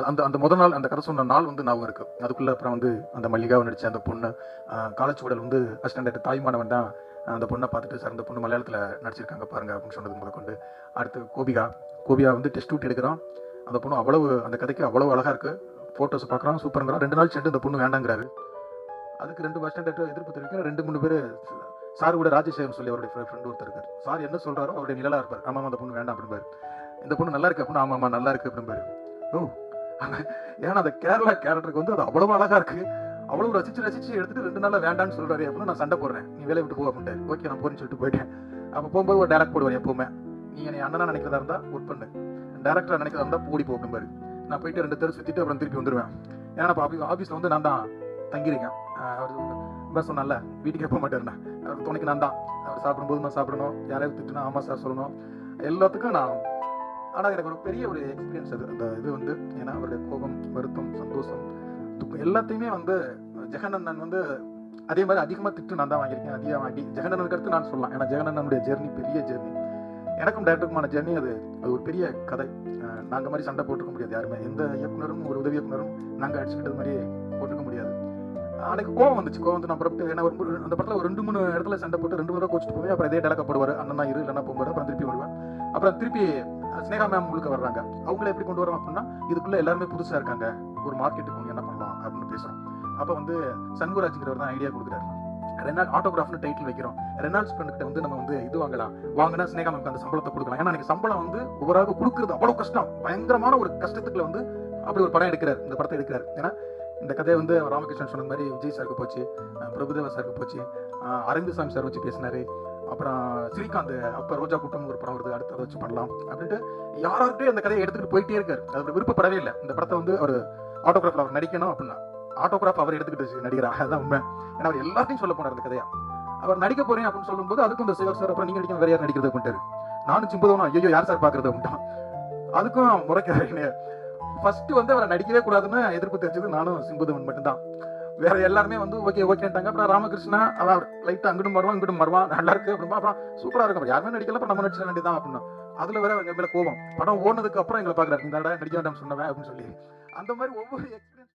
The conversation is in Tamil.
அந்த அந்த முதல் நாள் அந்த கதை சொன்ன நாள் வந்து ஞாபகம் இருக்கு. அதுக்குள்ள அப்புறம் வந்து அந்த மல்லிகாவை நடிச்ச அந்த பொண்ணு காலச்சுவடல் வந்து அசிஸ்டன்ட் தாய்மானவன் தான் அந்த பொண்ணை பார்த்துட்டு சார் அந்த பொண்ணு மலையாளத்தில் நடிச்சிருக்காங்க பாருங்க அப்படின்னு சொன்னது முதற்கொண்டு. அடுத்து கோபிகா வந்து டெஸ்ட் விட்டு எடுக்கிறோம். அந்த பொண்ணு அவ்வளவு அந்த கதைக்கு அவ்வளவு அழகா இருக்கு. ஃபோட்டோஸ் பார்க்குறோம், சூப்பருங்கிறோம். 2 நாள் சென்று இந்த பொண்ணு வேண்டாங்கிறாரு. அதுக்கு 2 பஸ் ஸ்டாண்ட் எதிர்ப்பு தெரிவிக்கிற 2-3 பேர் சார் கூட ராஜசேகரன் சொல்லி அவருடைய ஃப்ரெண்ட் ஒருத்தர் இருக்காரு. சார் என்ன சொல்றாரோ அவருடைய நிழலா இருப்பார். ஆமாம் அந்த பொண்ணு வேண்டாம் அப்படின்பாரு. இந்த பொண்ணு நல்லா இருக்கு அப்படின்னு ஆமாம்மா நல்லா இருக்கு அப்படின்பாரு. ஓ ஏன்னா அந்த கேரளா கேரக்டருக்கு வந்து அது அவ்வளவு அழகா இருக்கு, அவ்வளவு ரசிச்சு எடுத்துட்டு 2 நாள்ல வேண்டான்னு சொல்றாரு அப்படின்னு நான் சண்டை போடுறேன். நீ வேலையை விட்டு போ அப்படின்ட்டு. ஓகே நான் போறேன்னு சொல்லிட்டு போயிட்டேன். அப்போ போகும்போது ஒரு டைலாக் போடுவார் எப்பவுமே, நீ என்னை அண்ணனா நினைக்கிறதா இருந்தா ஒர்க் பண்ணு, டேரக்டரா நினைக்கிறதா இருந்தா ஓடி போ அப்படின்பாரு. நான் போயிட்டு 2 தெரு சுத்திட்டு அப்புறம் திருப்பி வந்துடுவேன். ஏன்னா இப்போ ஆஃபீஸில் வந்து நான் தான் தங்கியிருக்கேன். அவர் சொன்னால வீட்டுக்கு போக மாட்டேன். அவருக்கு துணைக்கு நான் தான். அவர் சாப்பிடும்போது நான் சாப்பிடணும், யாரையாவது திட்டுனா ஆமா சார் சொல்லணும், எல்லாத்துக்கும் நான். ஆனால் எனக்கு ஒரு பெரிய ஒரு எக்ஸ்பீரியன்ஸ் அது அந்த இது வந்து. ஏன்னா அவருடைய கோபம், வருத்தம், சந்தோஷம், துக்கம் எல்லாத்தையுமே வந்து ஜெகனண்ணன் வந்து அதே மாதிரி அதிகமாக திட்டு நான் தான் வாங்கியிருக்கேன். அதிகமாக வாங்கி ஜெகனண்ணனுக்கு அடுத்து நான் சொல்லலாம். ஏன்னா ஜெகனண்ணனுடைய ஜெர்னி பெரிய ஜெர்னி. எனக்கும் டேரக்டருக்குமான ஜெர்னி அது ஒரு பெரிய கதை. நாங்கள் மாதிரி சண்டை போட்டுக்க முடியாது யாருமே. எந்த இயக்குனரும் ஒரு உதவி இயக்குனரும் நாங்கள் அடிச்சுக்கிட்டது மாதிரி போட்டுக்க முடியாது. எனக்கு கோவம் வந்துச்சு. கோவம் வந்து நான் புறப்பட்டு ஏன்னா அந்த படத்தில் ஒரு 2-3 இடத்துல சண்டை போட்டு 2 முறை கோச்சிட்டு போவேன். அப்புறம் இதே டேலக்கா போடுவார், அண்ணனா இரு இல்லைன்னா போகும்போது அப்புறம் திருப்பி வருவேன். அப்புறம் திருப்பி ஸ்னேகா மேம் முழுக்க வர்றாங்க. அவங்கள எப்படி கொண்டு வரோம் அப்படின்னா, இதுக்குள்ள எல்லாருமே புதுசாக இருக்காங்க, ஒரு மார்க்கெட்டுக்கு என்ன பண்ணலாம் அப்படின்னு பேசுகிறோம். அப்போ வந்து சண்முகராஜ்ங்கிறவர் தான் ஐடியா கொடுக்குறாரு. ரெனால்ட் ஆட்டோகிராஃப்னு டைட்டில் வைக்கிறோம். ரெனால்ட்ஸ் ஃப்ரெண்ட் வந்து நம்ம வந்து இது வாங்கினா ஸ்னேகா மேம்க்கு அந்த சம்பளத்தை கொடுக்கலாம். ஏன்னா எனக்கு சம்பளம் வந்து ஒவ்வொரு கொடுக்குறது அவ்வளோ கஷ்டம், பயங்கரமான ஒரு கஷ்டத்துக்குள்ள வந்து அப்படி ஒரு படம் எடுக்கிறார், இந்த படத்தை எடுக்கிறார். ஏன்னா இந்த கதையை வந்து ராமகிருஷ்ணன் சொன்ன மாதிரி விஜய் சாருக்கு போச்சு, பிரபுதேவா சாருக்கு போச்சு, அரவிந்த் சார் வச்சு பேசினாரு. அப்புறம் ஸ்ரீகாந்த் அப்போ ரோஜா கூட்டம்னு ஒரு படம் வருது, அடுத்து அதை வச்சு பண்ணலாம் அப்படின்ட்டு யாரார்கிட்டையும் அந்த கதையை எடுத்துகிட்டு போயிட்டே இருக்காரு. அது விருப்பப்படவே இல்லை இந்த படத்தை வந்து அவர் ஆட்டோகிராஃபில் அவர் நடிக்கணும் அப்படின்னா. ஆட்டோகிராஃப் அவர் எடுத்துக்கிட்டு நடிக்கிறார், அதுதான் உண்மை. ஏன்னா அவர் எல்லாத்தையும் சொல்ல போனார் அந்த கதையா. அவர் நடிக்க போறேன் அப்படின்னு சொல்லும்போது அதுக்கும் இந்த சேகர் சார் அப்புறம் நீங்க நடிக்க வேற யார் நடிக்கிறது அப்படின்ட்டாரு. நானும் சிம்பதுவனும் ஐயோ யார் சார் பாக்குறது அப்படின்ட்டான். அதுக்கும் முறைக்கிறாரு. ஃபர்ஸ்ட் வந்து அவரை நடிக்கவே கூடாதுன்னு எதிர்ப்பு தெரிஞ்சது நானும் சிம்புதவன் மட்டும்தான். வேற எல்லாருமே வந்து ஓகேட்டாங்க. அப்புறம் ராமகிருஷ்ணா அவர் லைட்டா அங்கிட்டும் வருவான் இங்கிட்டும் வருவான், நல்லா இருக்கு அப்படின்னா அப்புறம் சூப்பரா இருக்கும், யாருமே நடிக்கல அப்புறம் நம்ம நடிச்சிட வேண்டியதான் அப்படின்னா. அதுல வேற எங்க மேல கோபம். படம் ஓடுனதுக்கு அப்புறம் எங்களை பாக்குறாரு, இந்த நடிக்க வேண்டாம் சொன்னவன் அப்படின்னு சொல்லி. அந்த மாதிரி ஒவ்வொரு